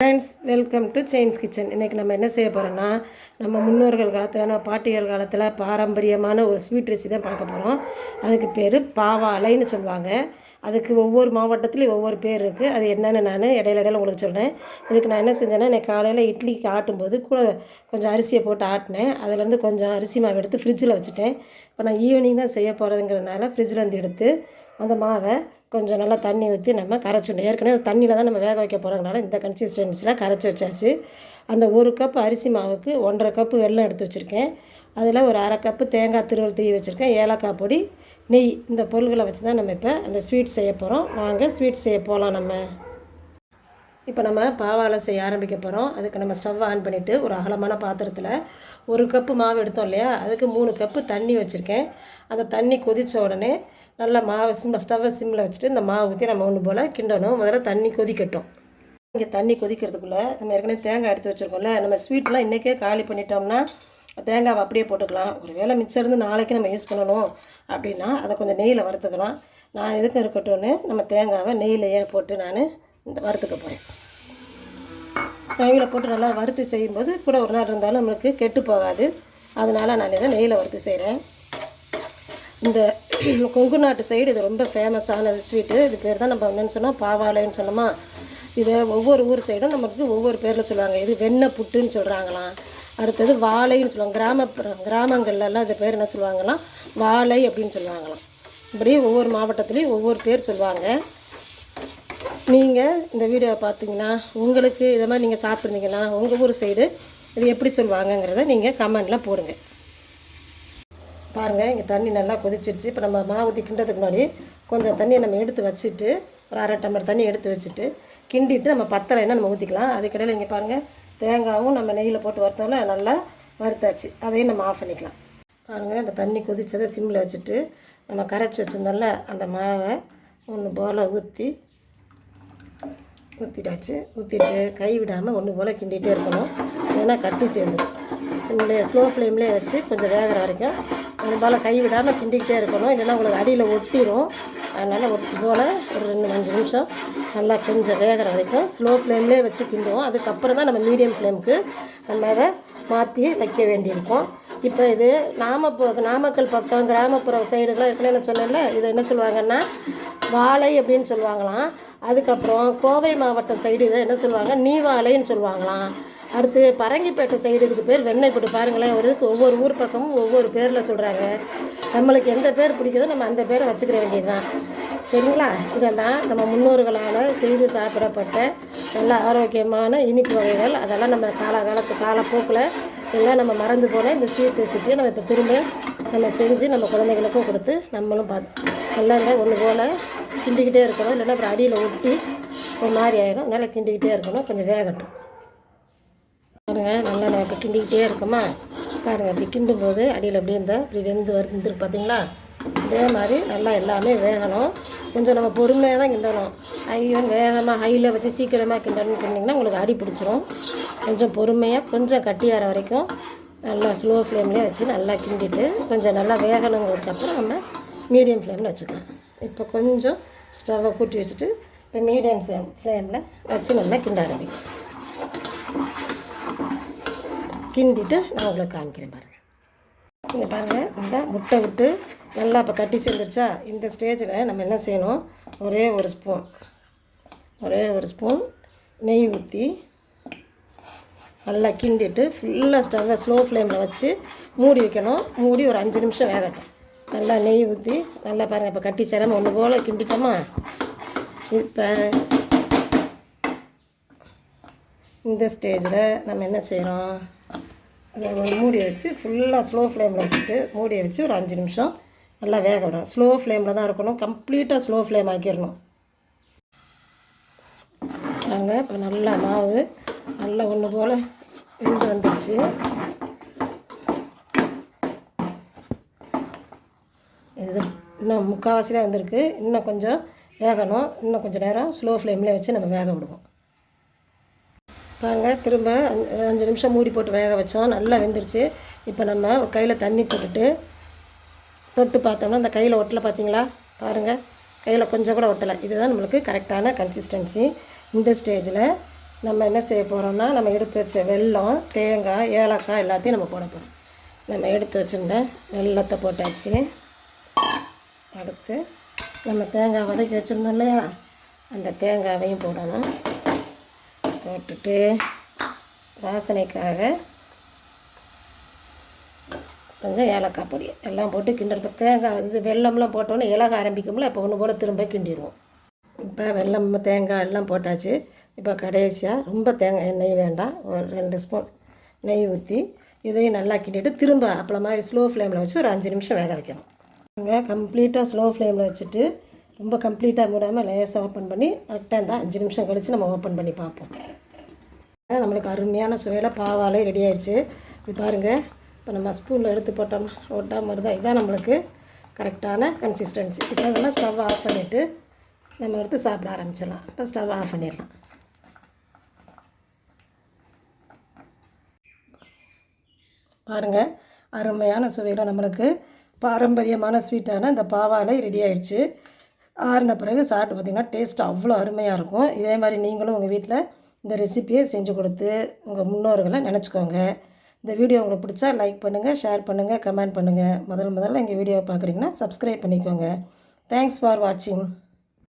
Friends, welcome to chains kitchen. இன்றைக்கி நம்ம என்ன செய்ய போகிறோன்னா, நம்ம முன்னோர்கள் காலத்தில், நம்ம பாட்டிகள் காலத்தில் பாரம்பரியமான ஒரு ஸ்வீட் ரெசிபி தான் பார்க்க போகிறோம். அதுக்கு பேர் பாவாழைன்னு சொல்லுவாங்க. அதுக்கு ஒவ்வொரு மாவட்டத்துலேயும் ஒவ்வொரு பேர் இருக்குது. அது என்னென்னு நான் இடையில உங்களுக்கு சொல்கிறேன். இதுக்கு நான் என்ன செஞ்சேன்னா, இன்றைக்கி காலையில் இட்லிக்கு ஆட்டும்போது கூட கொஞ்சம் அரிசியை போட்டு ஆட்டினேன். அதிலேருந்து கொஞ்சம் அரிசி மாவு எடுத்து ஃப்ரிட்ஜில் வச்சுட்டேன். இப்போ நான் ஈவினிங் தான் செய்ய போகிறதுங்கிறதுனால ஃப்ரிட்ஜிலேருந்து எடுத்து அந்த மாவை கொஞ்சம் நல்லா தண்ணி ஊற்றி நம்ம கரைச்சிடணும். ஏற்கனவே தண்ணியில் தான் நம்ம வேக வைக்க போகிறதுனால இந்த கன்சிஸ்டன்சியில் கரைச்சி வச்சாச்சு. அந்த ஒரு கப் அரிசி மாவுக்கு 1.5 கப்பு வெல்லம் எடுத்து வச்சுருக்கேன். அதில் ஒரு 1/2 கப்பு தேங்காய் திருவல் தூவி வச்சுருக்கேன். ஏலக்காய் பொடி, நெய், இந்த பொருள்களை வச்சு தான் நம்ம இப்போ அந்த ஸ்வீட் செய்ய போகிறோம். வாங்க ஸ்வீட் செய்ய போகலாம். இப்போ நம்ம பாவாழை செய்ய ஆரம்பிக்க போகிறோம். அதுக்கு நம்ம ஸ்டவ் ஆன் பண்ணிவிட்டு ஒரு அகலமான பாத்திரத்தில் 1 கப்பு மாவு எடுத்தோம் இல்லையா, அதுக்கு 3 கப்பு தண்ணி வச்சுருக்கேன். அந்த தண்ணி கொதித்த உடனே நல்லா மாவு ஸ்டவ்வை சிம்மில் வச்சுட்டு இந்த மாவு ஊற்றி நம்ம ஒன்று போல் கிண்டணும். முதல்ல தண்ணி கொதிக்கட்டும். இங்கே தண்ணி கொதிக்கிறதுக்குள்ளே நம்ம ஏற்கனவே தேங்காய் எடுத்து வச்சுருக்கோம்ல, நம்ம ஸ்வீட்லாம் இன்றைக்கே காலி பண்ணிட்டோம்னா தேங்காவை அப்படியே போட்டுக்கலாம். ஒரு வேளை மிச்சம் இருந்து நாளைக்கு நம்ம யூஸ் பண்ணணும் அப்படின்னா அதை கொஞ்சம் நெய்யில் வறுத்துக்கலாம். நான் எதுக்கும் இருக்கட்டும்னு நம்ம தேங்காவை நெய்யிலையே போட்டு நான் இந்த வறுத்துக்க போகிறேன். நெய்யில் போட்டு நல்லா வறுத்து செய்யும்போது கூட ஒரு நாள் இருந்தாலும் நம்மளுக்கு கெட்டு போகாது. அதனால் நான் இதை நெய்யில் வறுத்து செய்கிறேன். இந்த கொங்கு நாட்டு சைடு இது ரொம்ப ஃபேமஸான ஸ்வீட்டு. இது பேர் தான் நம்ம என்னென்னு சொன்னால் பாவாழைன்னு சொன்னோமா. இதை ஒவ்வொரு ஊர் சைடும் நமக்கு ஒவ்வொரு பேரில் சொல்லுவாங்க. இது வெண்ணெய் புட்டுன்னு சொல்கிறாங்களாம். அடுத்தது வாழைன்னு சொல்லுவாங்க. கிராமங்கள்லாம் இது பேர் என்ன சொல்லுவாங்களாம், வாழை அப்படின்னு சொல்லுவாங்களாம். இப்படி ஒவ்வொரு மாவட்டத்துலேயும் ஒவ்வொரு பேர் சொல்லுவாங்க. நீங்கள் இந்த வீடியோவை பார்த்தீங்கன்னா உங்களுக்கு இதை மாதிரி நீங்கள் சாப்பிட்ருந்தீங்கன்னா உங்கள் ஊர் சைடு இது எப்படி சொல்லுவாங்கங்கிறத நீங்கள் கமெண்டில் போடுங்க. பாருங்கள், இங்கே தண்ணி நல்லா கொதிச்சிருச்சு. இப்போ நம்ம மாவு ஊற்றி கிண்டதுக்கு முன்னாடி கொஞ்சம் தண்ணியை நம்ம எடுத்து வச்சுட்டு ஒரு 1/2 டம்ளர் தண்ணி எடுத்து வச்சுட்டு கிண்டிட்டு நம்ம பத்தலைன்னா நம்ம ஊற்றிக்கலாம். அதுக்கிடையில் இங்கே பாருங்கள், தேங்காயும் நம்ம நெய்யில் போட்டு வறுத்தோம்ல, நல்லா வறுத்தாச்சு. அதையும் நம்ம ஆஃப் பண்ணிக்கலாம். பாருங்கள், இந்த தண்ணி கொதித்ததை சிம்மில் வச்சுட்டு நம்ம கரைச்சி வச்சுருந்தோம்ல அந்த மாவை ஒன்று போல் ஊற்றிட்டாச்சு. ஊற்றிட்டு கை விடாமல் ஒன்று போல் கிண்டிகிட்டே இருக்கணும். ஏன்னா கட்டி சேர்ந்துடும். ஸ்லோ ஃப்ளேம்லேயே வச்சு கொஞ்சம் வேகிற வரைக்கும் ஒன்று போல் கை விடாமல் கிண்டிக்கிட்டே இருக்கணும். இல்லைன்னா உங்களுக்கு அடியில் ஒட்டிடும். அதனால் ஒட்டி போல் ஒரு 2-5 நிமிஷம் நல்லா கொஞ்சம் வேகிற வரைக்கும் ஸ்லோ ஃப்ளேம்லேயே வச்சு கிண்டுவோம். அதுக்கப்புறம் தான் நம்ம மீடியம் ஃப்ளேமுக்கு நம்ம அதை மாற்றி வைக்க வேண்டியிருக்கும். இப்போ இது நாமக்கல் பக்கம் கிராமப்புற சைடுலாம் இருக்குன்னு சொன்னேன்ல, இதை என்ன சொல்லுவாங்கன்னா வாழை அப்படின்னு சொல்லுவாங்களாம். அதுக்கப்புறம் கோவை மாவட்டம் சைடு இதை என்ன சொல்லுவாங்க, நீவாழைன்னு சொல்லுவாங்களாம். அடுத்து பரங்கிப்பேட்டை சைடு இதுக்கு பேர் வெண்ணெய் போட்டு. பாருங்களேன், ஒவ்வொரு ஊர் பக்கமும் ஒவ்வொரு பேரில் சொல்கிறாங்க. நம்மளுக்கு எந்த பேர் பிடிக்குதோ நம்ம அந்த பேரை வச்சுக்கிற வேண்டியது தான். சரிங்களா? இதெல்லாம் நம்ம முன்னோர்களால் செய்து சாப்பிடப்பட்ட நல்ல ஆரோக்கியமான இனிப்பு வகைகள். அதெல்லாம் நம்ம காலப்போக்கில் எல்லாம் நம்ம மறந்து போன இந்த ஸ்வீட் ரெசிபியை நம்ம இப்போ திரும்ப நம்ம செஞ்சு நம்ம குழந்தைகளுக்கும் கொடுத்து நம்மளும் நல்லா ஒன்று போல் கிண்டிக்கிட்டே இருக்கணும். இல்லைன்னா அப்புறம் அடியில் ஒட்டி ஒரு மாதிரி ஆயிடும். நல்லா கிண்டிக்கிட்டே இருக்கணும். கொஞ்சம் வேகட்டும். பாருங்கள், நல்லா நம்ம இப்போ கிண்டிக்கிட்டே இருக்கோமா. பாருங்கள், அப்படி கிண்டும்போது அடியில் அப்படியே இப்படி வந்துருக்கு பார்த்தீங்களா. இதே மாதிரி நல்லா எல்லாமே வேகணும். கொஞ்சம் நம்ம பொறுமையாக தான் கிண்டணும். வேகமாக ஹையில் வச்சு சீக்கிரமாக கிண்டிங்கன்னா உங்களுக்கு அடி பிடிச்சிரும். கொஞ்சம் பொறுமையாக கொஞ்சம் கட்டியார வரைக்கும் நல்லா ஸ்லோ ஃப்ளேம்லேயே வச்சு நல்லா கிண்டிட்டு கொஞ்சம் நல்லா வேகணுங்கிறதுக்கப்புறம் நம்ம மீடியம் ஃப்ளேமில் வச்சுக்கலாம். இப்போ கொஞ்சம் ஸ்டவ்வை கூட்டி வச்சுட்டு இப்போ மீடியம் ஃப்ளேமில் வச்சு நம்ம கிண்ட ஆரம்பிக்கும். கிண்டிட்டு நான் உங்களுக்கு காமிக்கிறேன். பாருங்கள், இங்கே பாருங்கள், இந்த முட்டை விட்டு நல்லா இப்போ கட்டி சேர்ந்துருச்சா. இந்த ஸ்டேஜில் நம்ம என்ன செய்யணும், ஒரே ஒரு ஸ்பூன் நெய் ஊற்றி நல்லா கிண்டிட்டு ஃபுல்லாக ஸ்டவ்வை ஸ்லோ ஃப்ளேமில் வச்சு மூடி வைக்கணும். மூடி ஒரு 5 நிமிஷம் வேகட்டும். நல்லா நெய் ஊற்றி நல்லா பாருங்கள், இப்போ கட்டி சேராமல் ஒன்று போல் கிண்டிட்டோமா. இப்போ இந்த ஸ்டேஜில் நம்ம என்ன செய்கிறோம், அதை மூடி வச்சு ஃபுல்லாக ஸ்லோ ஃப்ளேமில் வச்சுட்டு மூடியை வச்சு ஒரு 5 நிமிஷம் நல்லா வேக விடணும். ஸ்லோ ஃப்ளேமில் தான் இருக்கணும். கம்ப்ளீட்டாக ஸ்லோ ஃப்ளேம் ஆக்கிடணும். நாங்கள் இப்போ நல்லா மாவு நல்லா ஒன்று போல் வெந்து வந்துடுச்சு. இது இன்னும் முக்கால்வாசி தான் வந்திருக்கு. இன்னும் கொஞ்சம் வேகணும். இன்னும் கொஞ்சம் நேரம் ஸ்லோ ஃப்ளேம்லேயே வச்சு நம்ம வேக விடுவோம். பாருங்கள், திரும்ப 5 நிமிஷம் மூடி போட்டு வேக வச்சோம். நல்லா வெந்துருச்சு. இப்போ நம்ம ஒரு கையில் தண்ணி தொட்டு பார்த்தோம்னா இந்த கையில் ஒட்டலை பார்த்தீங்களா. பாருங்கள், கையில் கொஞ்சம் கூட ஒட்டலை. இதுதான் நம்மளுக்கு கரெக்டான கன்சிஸ்டன்சி. இந்த ஸ்டேஜில் நம்ம என்ன செய்ய போகிறோம்னா நம்ம எடுத்து வச்ச வெல்லம், தேங்காய், ஏலக்காய் எல்லாத்தையும் நம்ம போட போகிறோம். நம்ம எடுத்து வச்சுருந்த வெல்லத்தை போட்டாச்சு. அடுத்து நம்ம தேங்காய் வதக்கி வச்சுருந்தோம் இல்லையா, அந்த தேங்காயையும் போடணும். போட்டுட்டு வாசனைக்காக கொஞ்சம் ஏலக்காய் பொடி எல்லாம் போட்டு கிண்டிருப்போம். தேங்காய் இது வெல்லம்லாம் போட்டோன்னே இலக ஆரம்பிக்கும்ல, அப்போ ஒன்று போல் திரும்ப கிண்டிடுவோம். இப்போ வெல்லம் தேங்காய் எல்லாம் போட்டாச்சு. இப்போ கடைசியாக ரொம்ப தேங்காய் எண்ணெய் வேண்டாம், ஒரு 2 ஸ்பூன் நெய் ஊற்றி இதையும் நல்லா கிண்டிட்டு திரும்ப அப்பள மாதிரி ஸ்லோ ஃப்ளேமில் வச்சு ஒரு 5 நிமிஷம் வேக வைக்கணும். இங்கே கம்ப்ளீட்டாக ஸ்லோ ஃப்ளேமில் வச்சுட்டு ரொம்ப கம்ப்ளீட்டாக மூடாமல் லேசாக ஓப்பன் பண்ணி கரெக்டாக இந்த 5 நிமிஷம் கழித்து நம்ம ஓப்பன் பண்ணி பார்ப்போம். நம்மளுக்கு அருமையான சுவையில் பாவாலே ரெடி ஆகிடுச்சு. இது பாருங்கள், இப்போ நம்ம ஸ்பூனில் எடுத்து போட்டோம்னா ஒட்டாமல் வருதா, இதுதான் நம்மளுக்கு கரெக்டான கன்சிஸ்டன்சி. இப்போ அதெல்லாம் ஸ்டவ் ஆஃப் பண்ணிவிட்டு நம்ம எடுத்து சாப்பிட ஆரம்பிச்சிடலாம். இப்போ ஸ்டவ் ஆஃப் பண்ணிடலாம். பாருங்கள், அருமையான சுவையில் நம்மளுக்கு பாரம்பரியமான ஸ்வீட்டான இந்த பாவாலை ரெடி ஆகிடுச்சு. ஆறின பிறகு சாப்பிட்டு பார்த்திங்கன்னா டேஸ்ட் அவ்வளோ அருமையாக இருக்கும். இதே மாதிரி நீங்களும் உங்கள் வீட்டில் இந்த ரெசிப்பியை செஞ்சு கொடுத்து உங்கள் முன்னோர்களை நினச்சிக்கோங்க. இந்த வீடியோ உங்களுக்கு பிடிச்சா லைக் பண்ணுங்கள், ஷேர் பண்ணுங்கள், கமெண்ட் பண்ணுங்கள். முதல்ல எங்கள் வீடியோவை பார்க்குறீங்கன்னா சப்ஸ்கிரைப் பண்ணிக்கோங்க. தேங்க்ஸ் ஃபார் வாட்சிங்.